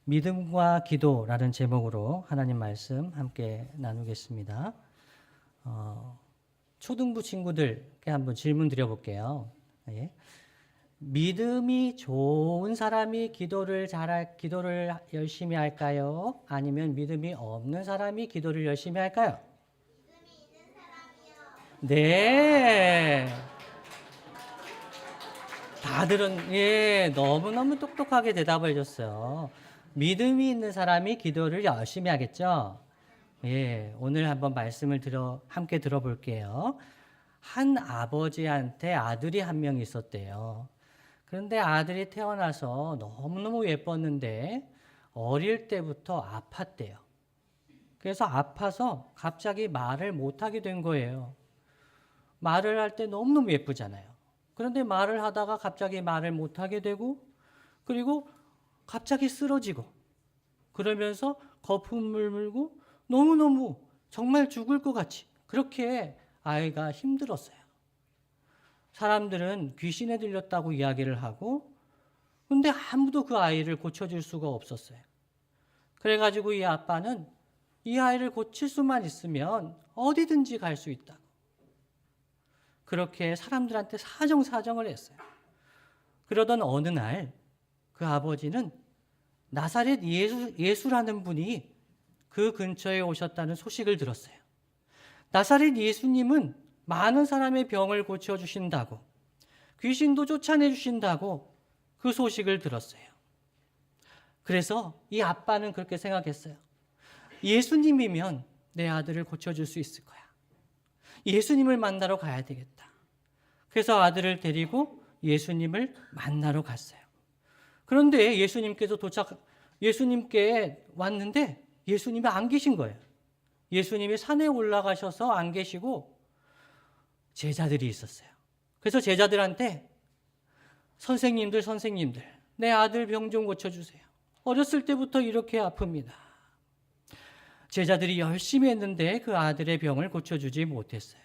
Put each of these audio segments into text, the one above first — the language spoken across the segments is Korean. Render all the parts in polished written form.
믿음과 기도라는 제목으로 하나님 말씀 함께 나누겠습니다. 초등부 친구들께 한번 질문 드려볼게요. 예. 믿음이 좋은 사람이 기도를 열심히 할까요? 아니면 믿음이 없는 사람이 기도를 열심히 할까요? 믿음이 있는 사람이요. 네. 다들은 너무너무 똑똑하게 대답을 해줬어요. 믿음이 있는 사람이 기도를 열심히 하겠죠? 오늘 한번 말씀을 함께 들어볼게요. 한 아버지한테 아들이 한 명 있었대요. 그런데 아들이 태어나서 너무너무 예뻤는데 어릴 때부터 아팠대요. 그래서 아파서 갑자기 말을 못하게 된 거예요. 말을 할 때 너무너무 예쁘잖아요. 그런데 말을 하다가 갑자기 말을 못하게 되고, 그리고 갑자기 쓰러지고, 그러면서 거품을 물고 너무너무 정말 죽을 것 같이 그렇게 아이가 힘들었어요. 사람들은 귀신에 들렸다고 이야기를 하고, 근데 아무도 그 아이를 고쳐줄 수가 없었어요. 그래가지고 이 아빠는 이 아이를 고칠 수만 있으면 어디든지 갈 수 있다고. 그렇게 사람들한테 사정사정을 했어요. 그러던 어느 날 그 아버지는 나사렛 예수라는 분이 그 근처에 오셨다는 소식을 들었어요. 나사렛 예수님은 많은 사람의 병을 고쳐주신다고, 귀신도 쫓아내주신다고 그 소식을 들었어요. 그래서 이 아빠는 그렇게 생각했어요. 예수님이면 내 아들을 고쳐줄 수 있을 거야. 예수님을 만나러 가야 되겠다. 그래서 아들을 데리고 예수님을 만나러 갔어요. 그런데 예수님께 왔는데 예수님이 안 계신 거예요. 예수님이 산에 올라가셔서 안 계시고 제자들이 있었어요. 그래서 제자들한테 선생님들, 내 아들 병 좀 고쳐주세요. 어렸을 때부터 이렇게 아픕니다. 제자들이 열심히 했는데 그 아들의 병을 고쳐주지 못했어요.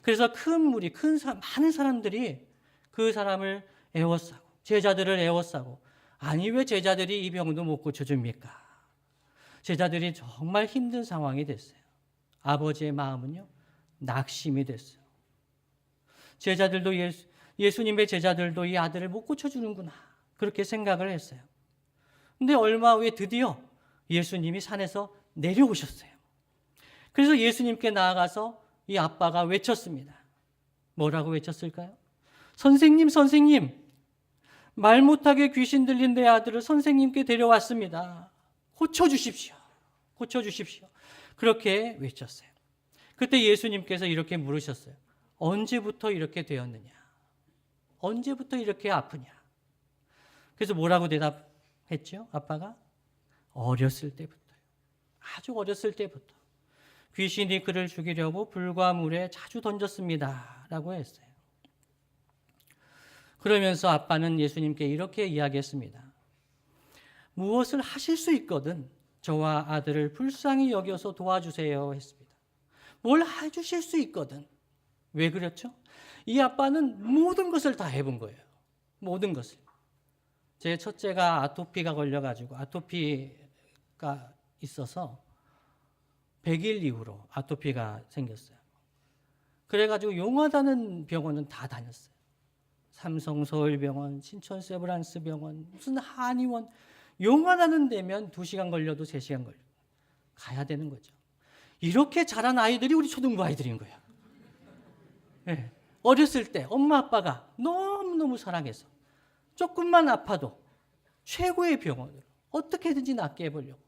그래서 많은 사람들이 그 사람을 애워싸고, 제자들을 애워싸고, 아니 왜 제자들이 이 병도 못 고쳐줍니까? 제자들이 정말 힘든 상황이 됐어요. 아버지의 마음은요, 낙심이 됐어요. 예수님의 제자들도 이 아들을 못 고쳐주는구나, 그렇게 생각을 했어요. 근데 얼마 후에 드디어 예수님이 산에서 내려오셨어요. 그래서 예수님께 나아가서 이 아빠가 외쳤습니다. 뭐라고 외쳤을까요? 선생님, 말 못하게 귀신 들린 내 아들을 선생님께 데려왔습니다. 고쳐주십시오. 그렇게 외쳤어요. 그때 예수님께서 이렇게 물으셨어요. 언제부터 이렇게 되었느냐? 언제부터 이렇게 아프냐? 그래서 뭐라고 대답했죠? 아빠가? 어렸을 때부터요. 아주 어렸을 때부터. 귀신이 그를 죽이려고 불과 물에 자주 던졌습니다. 라고 했어요. 그러면서 아빠는 예수님께 이렇게 이야기했습니다. 무엇을 하실 수 있거든 저와 아들을 불쌍히 여겨서 도와주세요 했습니다. 뭘 해주실 수 있거든. 왜 그렇죠? 이 아빠는 모든 것을 다 해본 거예요. 모든 것을. 제 첫째가 아토피가 걸려가지고 아토피가 있어서 100일 이후로 아토피가 생겼어요. 그래가지고 용하다는 병원은 다 다녔어요. 삼성서울병원, 신촌세브란스병원, 무슨 한의원, 용하다는 데면 2시간 걸려도 3시간 걸려도 가야 되는 거죠. 이렇게 자란 아이들이 우리 초등부 아이들인 거예요. 네. 어렸을 때 엄마 아빠가 너무너무 사랑해서 조금만 아파도 최고의 병원으로 어떻게든지 낫게 해보려고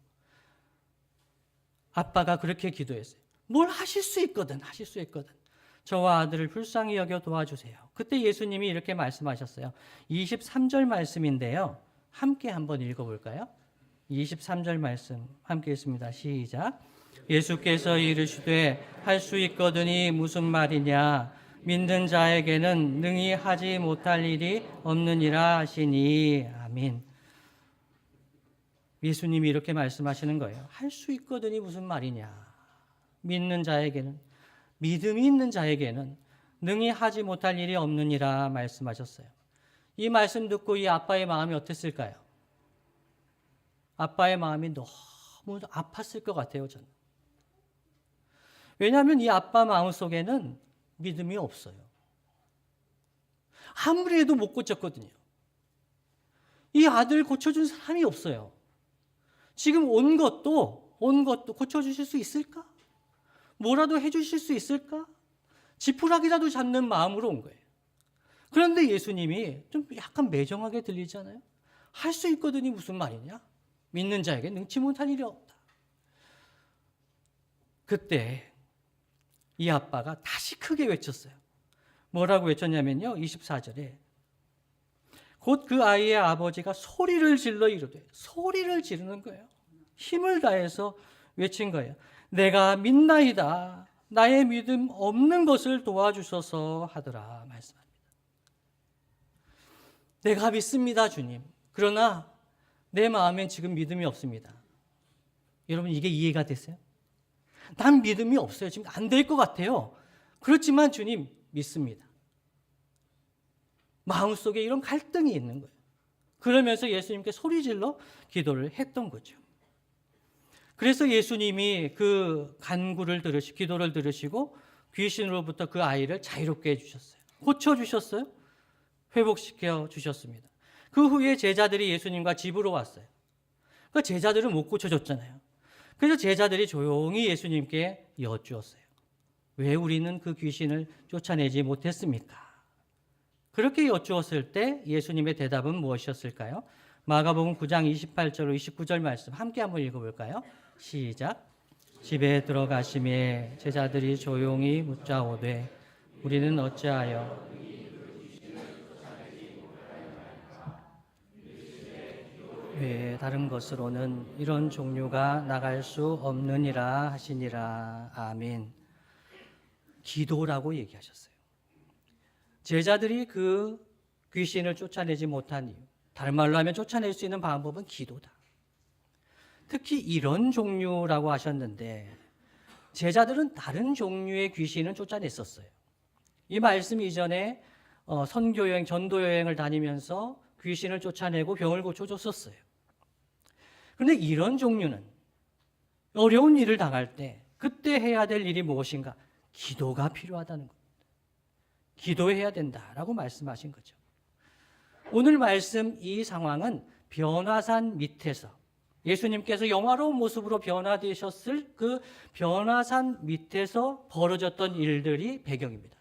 아빠가 그렇게 기도했어요. 뭘 하실 수 있거든. 저와 아들을 불쌍히 여겨 도와주세요. 그때 예수님이 이렇게 말씀하셨어요. 23절 말씀인데요. 함께 한번 읽어볼까요? 23절 말씀 함께 읽습니다. 시작. 예수께서 이르시되 할 수 있거든이 무슨 말이냐? 믿는 자에게는 능히 하지 못할 일이 없느니라 하시니. 아멘. 예수님이 이렇게 말씀하시는 거예요. 할 수 있거든이 무슨 말이냐? 믿음이 있는 자에게는 능히 하지 못할 일이 없느니라 말씀하셨어요. 이 말씀 듣고 이 아빠의 마음이 어땠을까요? 아빠의 마음이 너무 아팠을 것 같아요, 저는. 왜냐하면 이 아빠 마음속에는 믿음이 없어요. 아무리 해도 못 고쳤거든요. 이 아들 고쳐준 사람이 없어요. 지금 온 것도 고쳐주실 수 있을까? 뭐라도 해주실 수 있을까? 지푸라기라도 잡는 마음으로 온 거예요. 그런데 예수님이 좀 약간 매정하게 들리잖아요. 할 수 있거든이 무슨 말이냐? 믿는 자에게 능치 못한 일이 없다. 그때 이 아빠가 다시 크게 외쳤어요. 뭐라고 외쳤냐면요. 24절에 곧 그 아이의 아버지가 소리를 질러 이르되, 소리를 지르는 거예요. 힘을 다해서 외친 거예요. 내가 믿나이다. 나의 믿음 없는 것을 도와주셔서 하더라 말씀합니다. 내가 믿습니다, 주님. 그러나 내 마음엔 지금 믿음이 없습니다. 여러분, 이게 이해가 되세요? 난 믿음이 없어요. 지금 안 될 것 같아요. 그렇지만 주님 믿습니다. 마음속에 이런 갈등이 있는 거예요. 그러면서 예수님께 소리질러 기도를 했던 거죠. 그래서 예수님이 그 간구를 기도를 들으시고 귀신으로부터 그 아이를 자유롭게 해주셨어요. 고쳐주셨어요. 회복시켜 주셨습니다. 그 후에 제자들이 예수님과 집으로 왔어요. 그 제자들은 못 고쳐줬잖아요. 그래서 제자들이 조용히 예수님께 여쭈었어요. 왜 우리는 그 귀신을 쫓아내지 못했습니까? 그렇게 여쭈었을 때 예수님의 대답은 무엇이었을까요? 마가복음 9장 28절로 29절 말씀 함께 한번 읽어볼까요? 시작. 집에 들어가심에 제자들이 조용히 묻자오되 우리는 어찌하여 왜 다른 것으로는 이런 종류가 나갈 수 없느니라 하시니라. 아멘. 기도라고 얘기하셨어요. 제자들이 그 귀신을 쫓아내지 못한 이유, 다른 말로 하면 쫓아낼 수 있는 방법은 기도다. 특히 이런 종류라고 하셨는데 제자들은 다른 종류의 귀신을 쫓아냈었어요. 이 말씀 이전에 선교여행, 전도여행을 다니면서 귀신을 쫓아내고 병을 고쳐줬었어요. 그런데 이런 종류는 어려운 일을 당할 때 그때 해야 될 일이 무엇인가? 기도가 필요하다는 겁니다. 기도해야 된다라고 말씀하신 거죠. 오늘 말씀 이 상황은 변화산 밑에서 예수님께서 영화로운 모습으로 변화되셨을 그 변화산 밑에서 벌어졌던 일들이 배경입니다.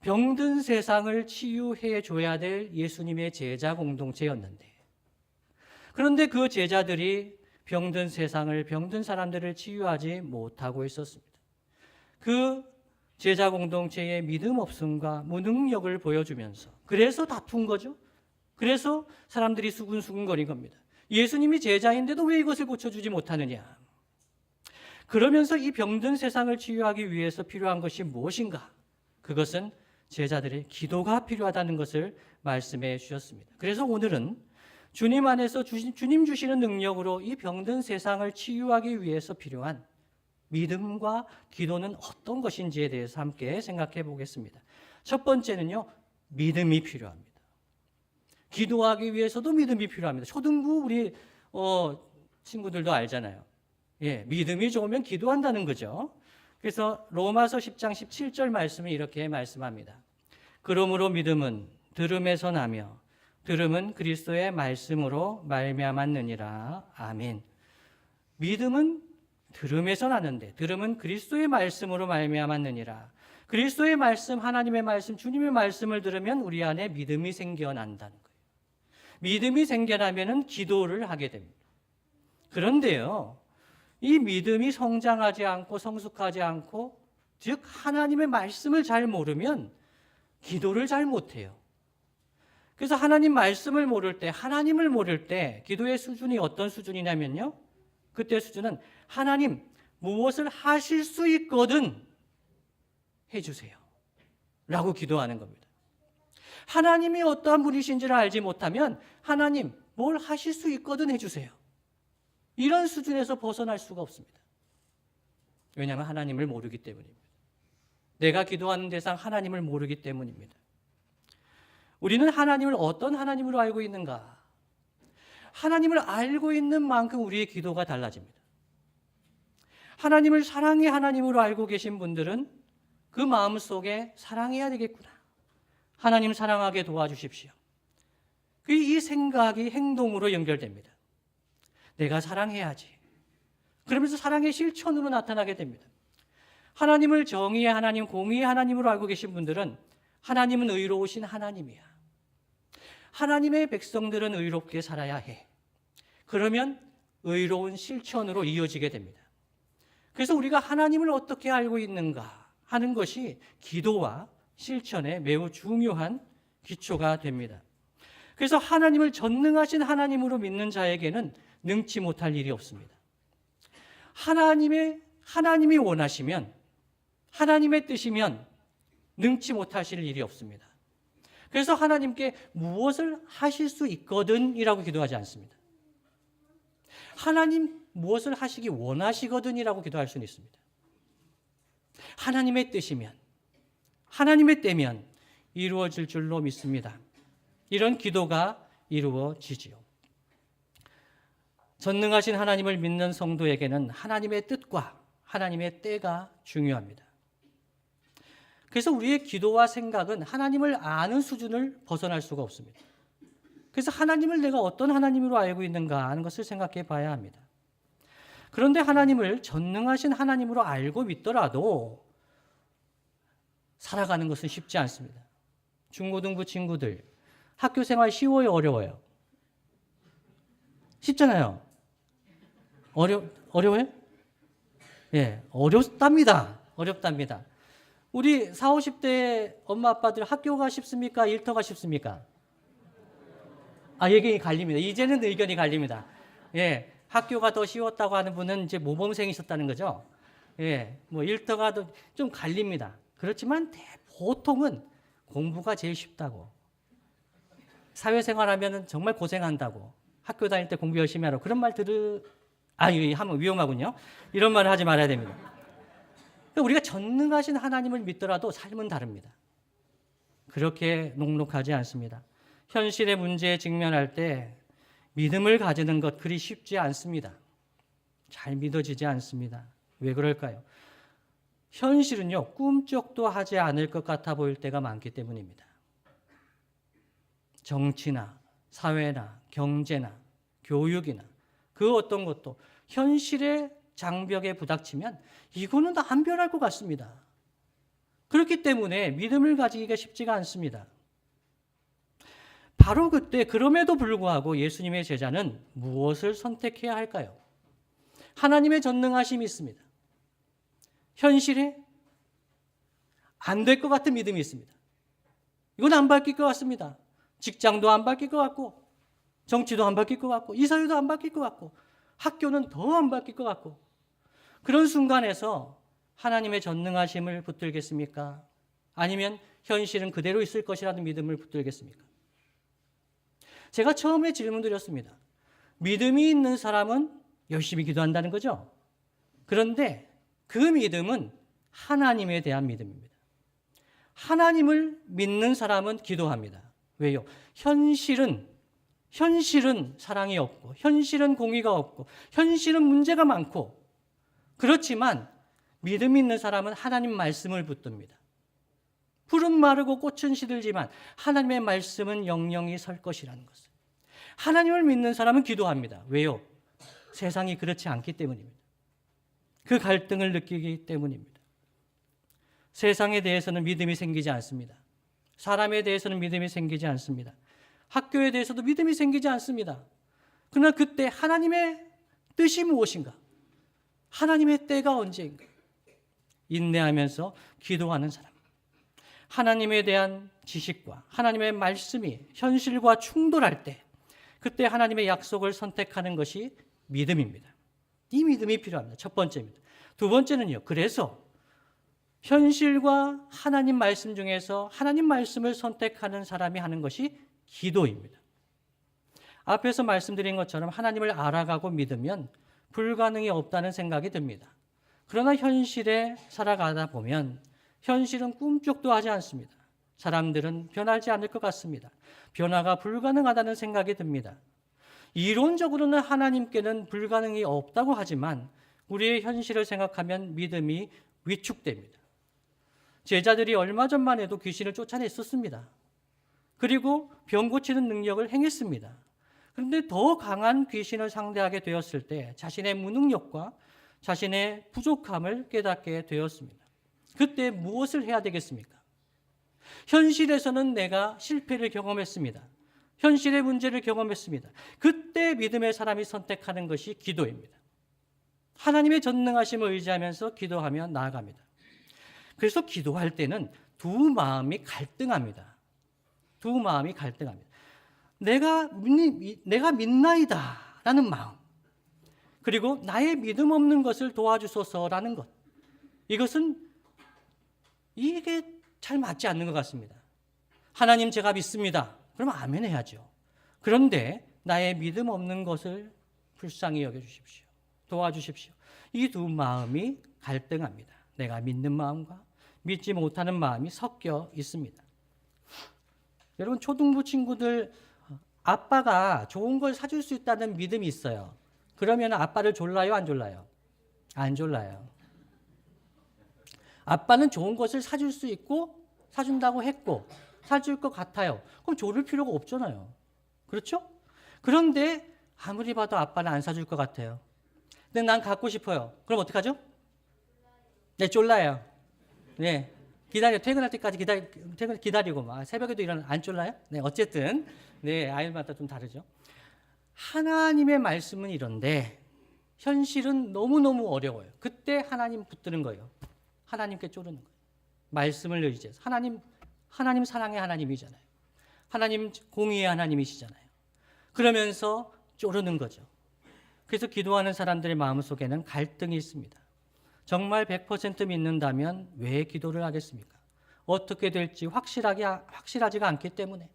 병든 세상을 치유해 줘야 될 예수님의 제자 공동체였는데, 그런데 그 제자들이 병든 세상을, 병든 사람들을 치유하지 못하고 있었습니다. 그 제자 공동체의 믿음 없음과 무능력을 보여주면서 그래서 다툰 거죠. 그래서 사람들이 수근수근거린 겁니다. 예수님이 제자인데도 왜 이것을 고쳐주지 못하느냐. 그러면서 이 병든 세상을 치유하기 위해서 필요한 것이 무엇인가? 그것은 제자들의 기도가 필요하다는 것을 말씀해 주셨습니다. 그래서 오늘은 주님 안에서 주님 주시는 능력으로 이 병든 세상을 치유하기 위해서 필요한 믿음과 기도는 어떤 것인지에 대해서 함께 생각해 보겠습니다. 첫 번째는요, 믿음이 필요합니다. 기도하기 위해서도 믿음이 필요합니다. 초등부 우리 친구들도 알잖아요. 예, 믿음이 좋으면 기도한다는 거죠. 그래서 로마서 10장 17절 말씀이 이렇게 말씀합니다. 그러므로 믿음은 들음에서 나며 들음은 그리스도의 말씀으로 말미암았느니라. 아멘. 믿음은 들음에서 나는데 들음은 그리스도의 말씀으로 말미암았느니라. 그리스도의 말씀, 하나님의 말씀, 주님의 말씀을 들으면 우리 안에 믿음이 생겨난다는 거예요. 믿음이 생겨나면은 기도를 하게 됩니다. 그런데요, 이 믿음이 성장하지 않고 성숙하지 않고, 즉 하나님의 말씀을 잘 모르면 기도를 잘 못해요. 그래서 하나님 말씀을 모를 때, 하나님을 모를 때 기도의 수준이 어떤 수준이냐면요, 그때 수준은 하나님 무엇을 하실 수 있거든 해주세요 라고 기도하는 겁니다. 하나님이 어떠한 분이신지를 알지 못하면 하나님 뭘 하실 수 있거든 해주세요. 이런 수준에서 벗어날 수가 없습니다. 왜냐하면 하나님을 모르기 때문입니다. 내가 기도하는 대상 하나님을 모르기 때문입니다. 우리는 하나님을 어떤 하나님으로 알고 있는가? 하나님을 알고 있는 만큼 우리의 기도가 달라집니다. 하나님을 사랑의 하나님으로 알고 계신 분들은 그 마음 속에 사랑해야 되겠구나. 하나님 사랑하게 도와주십시오. 이 생각이 행동으로 연결됩니다. 내가 사랑해야지. 그러면서 사랑의 실천으로 나타나게 됩니다. 하나님을 정의의 하나님, 공의의 하나님으로 알고 계신 분들은 하나님은 의로우신 하나님이야. 하나님의 백성들은 의롭게 살아야 해. 그러면 의로운 실천으로 이어지게 됩니다. 그래서 우리가 하나님을 어떻게 알고 있는가 하는 것이 기도와 실천에 매우 중요한 기초가 됩니다. 그래서 하나님을 전능하신 하나님으로 믿는 자에게는 능치 못할 일이 없습니다. 하나님이 원하시면, 하나님의 뜻이면 능치 못하실 일이 없습니다. 그래서 하나님께 무엇을 하실 수 있거든 이라고 기도하지 않습니다. 하나님 무엇을 하시기 원하시거든 이라고 기도할 수는 있습니다. 하나님의 뜻이면, 하나님의 때면 이루어질 줄로 믿습니다. 이런 기도가 이루어지지요. 전능하신 하나님을 믿는 성도에게는 하나님의 뜻과 하나님의 때가 중요합니다. 그래서 우리의 기도와 생각은 하나님을 아는 수준을 벗어날 수가 없습니다. 그래서 하나님을 내가 어떤 하나님으로 알고 있는가 하는 것을 생각해 봐야 합니다. 그런데 하나님을 전능하신 하나님으로 알고 믿더라도 살아가는 것은 쉽지 않습니다. 중고등부 친구들, 학교 생활 쉬워요, 어려워요? 쉽잖아요. 어려워요? 예, 어렵답니다. 어렵답니다. 우리 40, 50대 엄마 아빠들 학교가 쉽습니까? 일터가 쉽습니까? 의견이 갈립니다. 이제는 의견이 갈립니다. 예, 학교가 더 쉬웠다고 하는 분은 이제 모범생이셨다는 거죠. 예, 뭐 일터가 더 좀 갈립니다. 그렇지만 보통은 공부가 제일 쉽다고. 사회생활하면은 정말 고생한다고. 학교 다닐 때 공부 열심히 하라고. 그런 말 하면 위험하군요. 이런 말을 하지 말아야 됩니다. 우리가 전능하신 하나님을 믿더라도 삶은 다릅니다. 그렇게 녹록하지 않습니다. 현실의 문제에 직면할 때 믿음을 가지는 것 그리 쉽지 않습니다. 잘 믿어지지 않습니다. 왜 그럴까요? 현실은요, 꿈쩍도 하지 않을 것 같아 보일 때가 많기 때문입니다. 정치나 사회나 경제나 교육이나 그 어떤 것도 현실의 장벽에 부닥치면 이거는 다 안 변할 것 같습니다. 그렇기 때문에 믿음을 가지기가 쉽지가 않습니다. 바로 그때 그럼에도 불구하고 예수님의 제자는 무엇을 선택해야 할까요? 하나님의 전능하심이 있습니다. 현실에 안 될 것 같은 믿음이 있습니다. 이건 안 바뀔 것 같습니다. 직장도 안 바뀔 것 같고, 정치도 안 바뀔 것 같고, 이 사회도 안 바뀔 것 같고, 학교는 더 안 바뀔 것 같고, 그런 순간에서 하나님의 전능하심을 붙들겠습니까? 아니면 현실은 그대로 있을 것이라는 믿음을 붙들겠습니까? 제가 처음에 질문 드렸습니다. 믿음이 있는 사람은 열심히 기도한다는 거죠. 그런데 그 믿음은 하나님에 대한 믿음입니다. 하나님을 믿는 사람은 기도합니다. 왜요? 현실은 사랑이 없고, 현실은 공의가 없고, 현실은 문제가 많고, 그렇지만 믿음 있는 사람은 하나님 말씀을 붙듭니다. 풀은 마르고 꽃은 시들지만 하나님의 말씀은 영영이 설 것이라는 것을. 하나님을 믿는 사람은 기도합니다. 왜요? 세상이 그렇지 않기 때문입니다. 그 갈등을 느끼기 때문입니다. 세상에 대해서는 믿음이 생기지 않습니다. 사람에 대해서는 믿음이 생기지 않습니다. 학교에 대해서도 믿음이 생기지 않습니다. 그러나 그때 하나님의 뜻이 무엇인가? 하나님의 때가 언제인가? 인내하면서 기도하는 사람. 하나님에 대한 지식과 하나님의 말씀이 현실과 충돌할 때 그때 하나님의 약속을 선택하는 것이 믿음입니다. 이 믿음이 필요합니다. 첫 번째입니다. 두 번째는요. 그래서 현실과 하나님 말씀 중에서 하나님 말씀을 선택하는 사람이 하는 것이 기도입니다. 앞에서 말씀드린 것처럼 하나님을 알아가고 믿으면 불가능이 없다는 생각이 듭니다. 그러나 현실에 살아가다 보면 현실은 꿈쩍도 하지 않습니다. 사람들은 변하지 않을 것 같습니다. 변화가 불가능하다는 생각이 듭니다. 이론적으로는 하나님께는 불가능이 없다고 하지만 우리의 현실을 생각하면 믿음이 위축됩니다. 제자들이 얼마 전만 해도 귀신을 쫓아냈었습니다. 그리고 병 고치는 능력을 행했습니다. 그런데 더 강한 귀신을 상대하게 되었을 때 자신의 무능력과 자신의 부족함을 깨닫게 되었습니다. 그때 무엇을 해야 되겠습니까? 현실에서는 내가 실패를 경험했습니다. 현실의 문제를 경험했습니다. 그때 믿음의 사람이 선택하는 것이 기도입니다. 하나님의 전능하심을 의지하면서 기도하며 나아갑니다. 그래서 기도할 때는 두 마음이 갈등합니다. 두 마음이 갈등합니다. 내가 믿나이다 라는 마음, 그리고 나의 믿음 없는 것을 도와주소서라는 것. 이게 잘 맞지 않는 것 같습니다. 하나님 제가 믿습니다. 그러면 아멘 해야죠. 그런데 나의 믿음 없는 것을 불쌍히 여겨주십시오. 도와주십시오. 이 두 마음이 갈등합니다. 내가 믿는 마음과 믿지 못하는 마음이 섞여 있습니다. 여러분, 초등부 친구들 아빠가 좋은 걸 사줄 수 있다는 믿음이 있어요. 그러면 아빠를 졸라요, 안 졸라요? 안 졸라요. 아빠는 좋은 것을 사줄 수 있고 사준다고 했고 사줄 것 같아요. 그럼 졸을 필요가 없잖아요. 그렇죠? 그런데 아무리 봐도 아빠는 안 사줄 것 같아요. 근데 난 갖고 싶어요. 그럼 어떡하죠? 네, 졸라요. 네, 퇴근할 때까지 기다리고 막 새벽에도 안 졸라요? 네, 어쨌든 네, 아이마다 좀 다르죠. 하나님의 말씀은 이런데 현실은 너무너무 어려워요. 그때 하나님 붙드는 거예요. 하나님께 쪼르는 거예요. 말씀을 의지해서. 하나님 사랑의 하나님이잖아요. 하나님 공의의 하나님이시잖아요. 그러면서 쪼르는 거죠. 그래서 기도하는 사람들의 마음속에는 갈등이 있습니다. 정말 100% 믿는다면 왜 기도를 하겠습니까? 어떻게 될지 확실하지가 않기 때문에,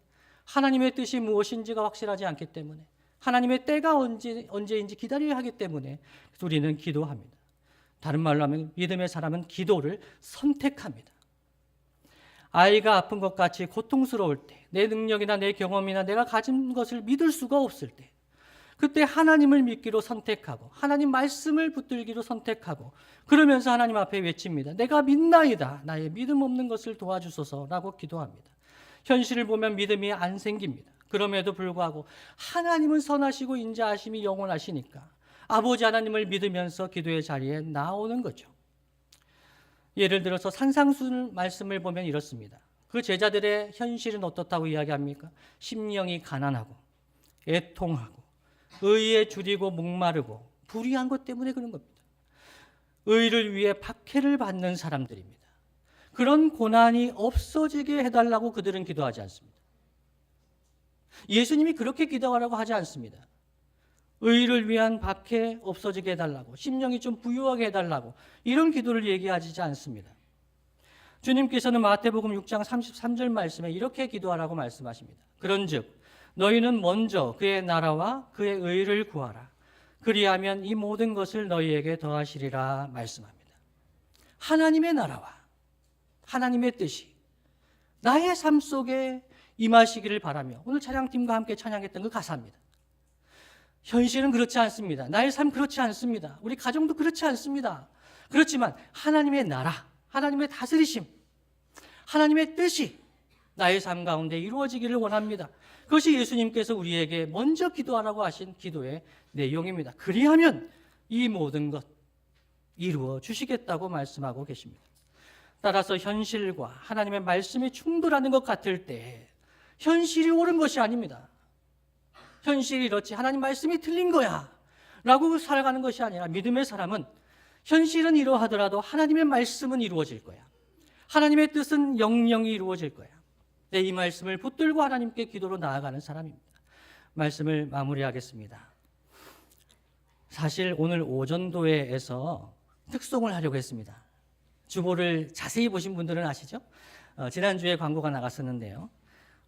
하나님의 뜻이 무엇인지가 확실하지 않기 때문에, 하나님의 때가 언제인지 기다려야 하기 때문에 우리는 기도합니다. 다른 말로 하면 믿음의 사람은 기도를 선택합니다. 아이가 아픈 것 같이 고통스러울 때, 내 능력이나 내 경험이나 내가 가진 것을 믿을 수가 없을 때, 그때 하나님을 믿기로 선택하고 하나님 말씀을 붙들기로 선택하고 그러면서 하나님 앞에 외칩니다. 내가 믿나이다. 나의 믿음 없는 것을 도와주소서라고 기도합니다. 현실을 보면 믿음이 안 생깁니다. 그럼에도 불구하고 하나님은 선하시고 인자하심이 영원하시니까 아버지 하나님을 믿으면서 기도의 자리에 나오는 거죠. 예를 들어서 산상수 말씀을 보면 이렇습니다. 그 제자들의 현실은 어떻다고 이야기합니까? 심령이 가난하고 애통하고 의에 줄이고 목마르고 불의한 것 때문에 그런 겁니다. 의를 위해 박해를 받는 사람들입니다. 그런 고난이 없어지게 해달라고 그들은 기도하지 않습니다. 예수님이 그렇게 기도하라고 하지 않습니다. 의를 위한 박해 없어지게 해달라고, 심령이 좀 부유하게 해달라고, 이런 기도를 얘기하지 않습니다. 주님께서는 마태복음 6장 33절 말씀에 이렇게 기도하라고 말씀하십니다. 그런즉 너희는 먼저 그의 나라와 그의 의를 구하라. 그리하면 이 모든 것을 너희에게 더하시리라 말씀합니다. 하나님의 나라와 하나님의 뜻이 나의 삶 속에 임하시기를 바라며, 오늘 찬양팀과 함께 찬양했던 그 가사입니다. 현실은 그렇지 않습니다. 나의 삶 그렇지 않습니다. 우리 가정도 그렇지 않습니다. 그렇지만 하나님의 나라, 하나님의 다스리심, 하나님의 뜻이 나의 삶 가운데 이루어지기를 원합니다. 그것이 예수님께서 우리에게 먼저 기도하라고 하신 기도의 내용입니다. 그리하면 이 모든 것 이루어 주시겠다고 말씀하고 계십니다. 따라서 현실과 하나님의 말씀이 충돌하는 것 같을 때 현실이 옳은 것이 아닙니다. 현실이 이렇지 하나님 말씀이 틀린 거야 라고 살아가는 것이 아니라, 믿음의 사람은 현실은 이러하더라도 하나님의 말씀은 이루어질 거야. 하나님의 뜻은 영영이 이루어질 거야. 이 말씀을 붙들고 하나님께 기도로 나아가는 사람입니다. 말씀을 마무리하겠습니다. 사실 오늘 오전도회에서 특송을 하려고 했습니다. 주보를 자세히 보신 분들은 아시죠? 지난주에 광고가 나갔었는데요.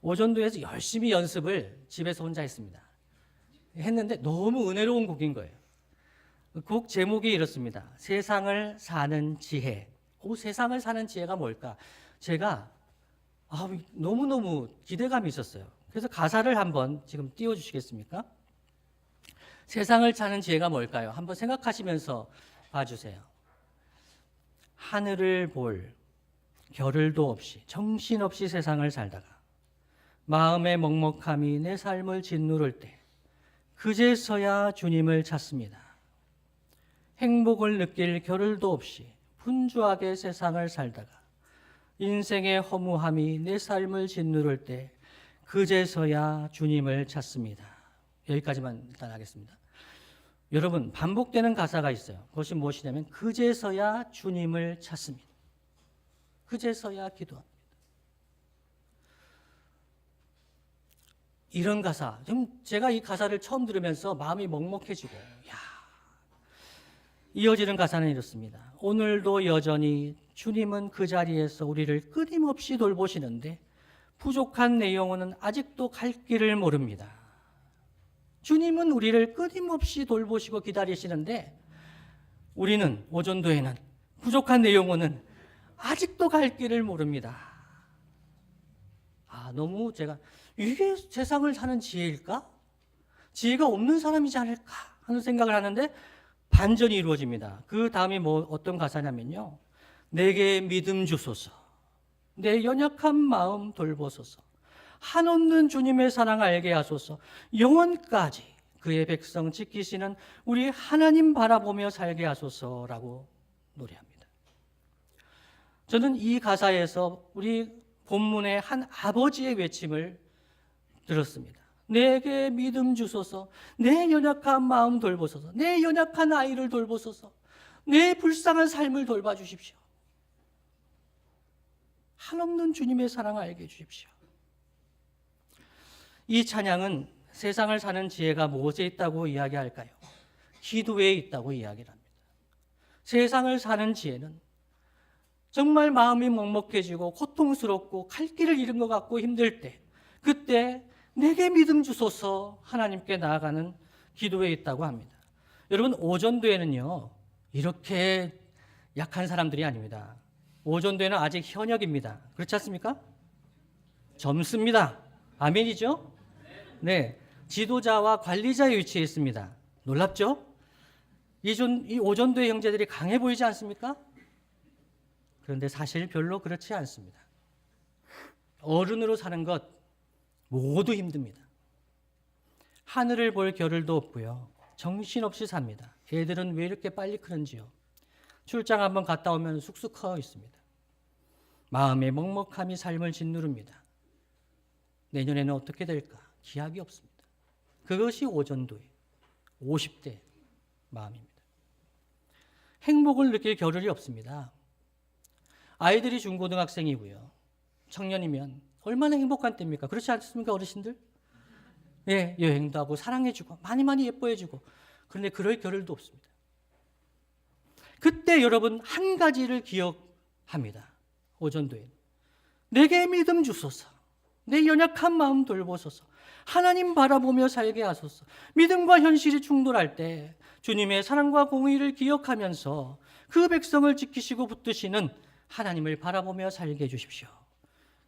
오전도에서 열심히 연습을 집에서 혼자 했는데 너무 은혜로운 곡인 거예요. 곡 제목이 이렇습니다. 세상을 사는 지혜. 세상을 사는 지혜가 뭘까? 제가 너무너무 기대감이 있었어요. 그래서 가사를 한번 지금 띄워주시겠습니까? 세상을 사는 지혜가 뭘까요? 한번 생각하시면서 봐주세요. 하늘을 볼 겨를도 없이 정신없이 세상을 살다가 마음의 먹먹함이 내 삶을 짓누를 때 그제서야 주님을 찾습니다. 행복을 느낄 겨를도 없이 분주하게 세상을 살다가 인생의 허무함이 내 삶을 짓누를 때 그제서야 주님을 찾습니다. 여기까지만 일단 하겠습니다. 여러분, 반복되는 가사가 있어요. 그것이 무엇이냐면 그제서야 주님을 찾습니다. 그제서야 기도합니다. 이런 가사, 지금 제가 이 가사를 처음 들으면서 마음이 먹먹해지고, 이어지는 가사는 이렇습니다. 오늘도 여전히 주님은 그 자리에서 우리를 끊임없이 돌보시는데 부족한 내 영혼은 아직도 갈 길을 모릅니다. 주님은 우리를 끊임없이 돌보시고 기다리시는데 우리는 오전도에는 부족한 내 영혼은 아직도 갈 길을 모릅니다. 너무 제가 이게 세상을 사는 지혜일까? 지혜가 없는 사람이지 않을까 하는 생각을 하는데 반전이 이루어집니다. 그 다음이 어떤 가사냐면요. 내게 믿음 주소서. 내 연약한 마음 돌보소서. 한없는 주님의 사랑 알게 하소서. 영원까지 그의 백성 지키시는 우리 하나님 바라보며 살게 하소서라고 노래합니다. 저는 이 가사에서 우리 본문의 한 아버지의 외침을 들었습니다. 내게 믿음 주소서. 내 연약한 마음 돌보소서. 내 연약한 아이를 돌보소서. 내 불쌍한 삶을 돌봐주십시오. 한없는 주님의 사랑을 알게 해주십시오. 이 찬양은 세상을 사는 지혜가 무엇에 있다고 이야기할까요? 기도에 있다고 이야기를 합니다. 세상을 사는 지혜는 정말 마음이 먹먹해지고 고통스럽고 갈 길을 잃은 것 같고 힘들 때 그때 내게 믿음 주소서 하나님께 나아가는 기도에 있다고 합니다. 여러분, 오전도에는요 이렇게 약한 사람들이 아닙니다. 오전도에는 아직 현역입니다. 그렇지 않습니까? 젊습니다. 아멘이죠? 네, 지도자와 관리자의 위치에 있습니다. 놀랍죠? 이 오전도의 형제들이 강해 보이지 않습니까? 그런데 사실 별로 그렇지 않습니다. 어른으로 사는 것 모두 힘듭니다. 하늘을 볼 겨를도 없고요. 정신없이 삽니다. 애들은 왜 이렇게 빨리 크는지요. 출장 한번 갔다 오면 쑥쑥 커 있습니다. 마음의 먹먹함이 삶을 짓누릅니다. 내년에는 어떻게 될까? 기약이 없습니다. 그것이 오전도의 50대 마음입니다. 행복을 느낄 겨를이 없습니다. 아이들이 중고등학생이고요. 청년이면 얼마나 행복한 때입니까? 그렇지 않습니까, 어르신들? 예, 여행도 하고 사랑해주고 많이 예뻐해주고. 그런데 그럴 겨를도 없습니다. 그때 여러분 한 가지를 기억합니다. 오전도에 내게 믿음 주소서. 내 연약한 마음 돌보소서. 하나님 바라보며 살게 하소서. 믿음과 현실이 충돌할 때 주님의 사랑과 공의를 기억하면서 그 백성을 지키시고 붙드시는 하나님을 바라보며 살게 해주십시오.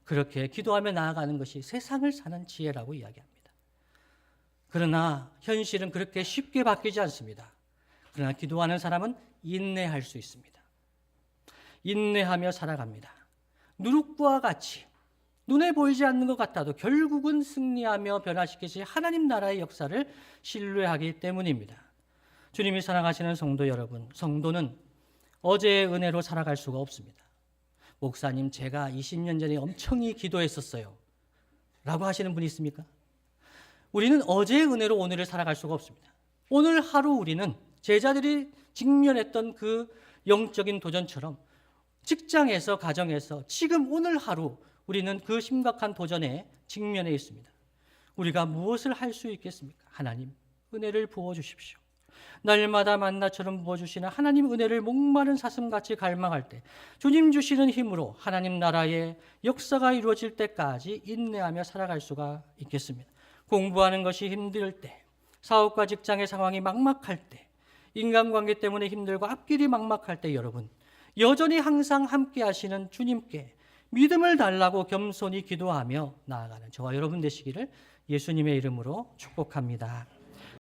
그렇게 기도하며 나아가는 것이 세상을 사는 지혜라고 이야기합니다. 그러나 현실은 그렇게 쉽게 바뀌지 않습니다. 그러나 기도하는 사람은 인내할 수 있습니다. 인내하며 살아갑니다. 누룩과 같이 눈에 보이지 않는 것 같아도 결국은 승리하며 변화시키실 하나님 나라의 역사를 신뢰하기 때문입니다. 주님이 사랑하시는 성도 여러분, 성도는 어제의 은혜로 살아갈 수가 없습니다. 목사님, 제가 20년 전에 엄청 기도했었어요 라고 하시는 분이 있습니까? 우리는 어제의 은혜로 오늘을 살아갈 수가 없습니다. 오늘 하루 우리는 제자들이 직면했던 그 영적인 도전처럼 직장에서, 가정에서 지금 오늘 하루 우리는 그 심각한 도전에 직면해 있습니다. 우리가 무엇을 할 수 있겠습니까? 하나님, 은혜를 부어주십시오. 날마다 만나처럼 부어주시는 하나님 은혜를 목마른 사슴같이 갈망할 때 주님 주시는 힘으로 하나님 나라의 역사가 이루어질 때까지 인내하며 살아갈 수가 있겠습니다. 공부하는 것이 힘들 때, 사업과 직장의 상황이 막막할 때, 인간관계 때문에 힘들고 앞길이 막막할 때 여러분 여전히 항상 함께 하시는 주님께 믿음을 달라고 겸손히 기도하며 나아가는 저와 여러분 되시기를 예수님의 이름으로 축복합니다.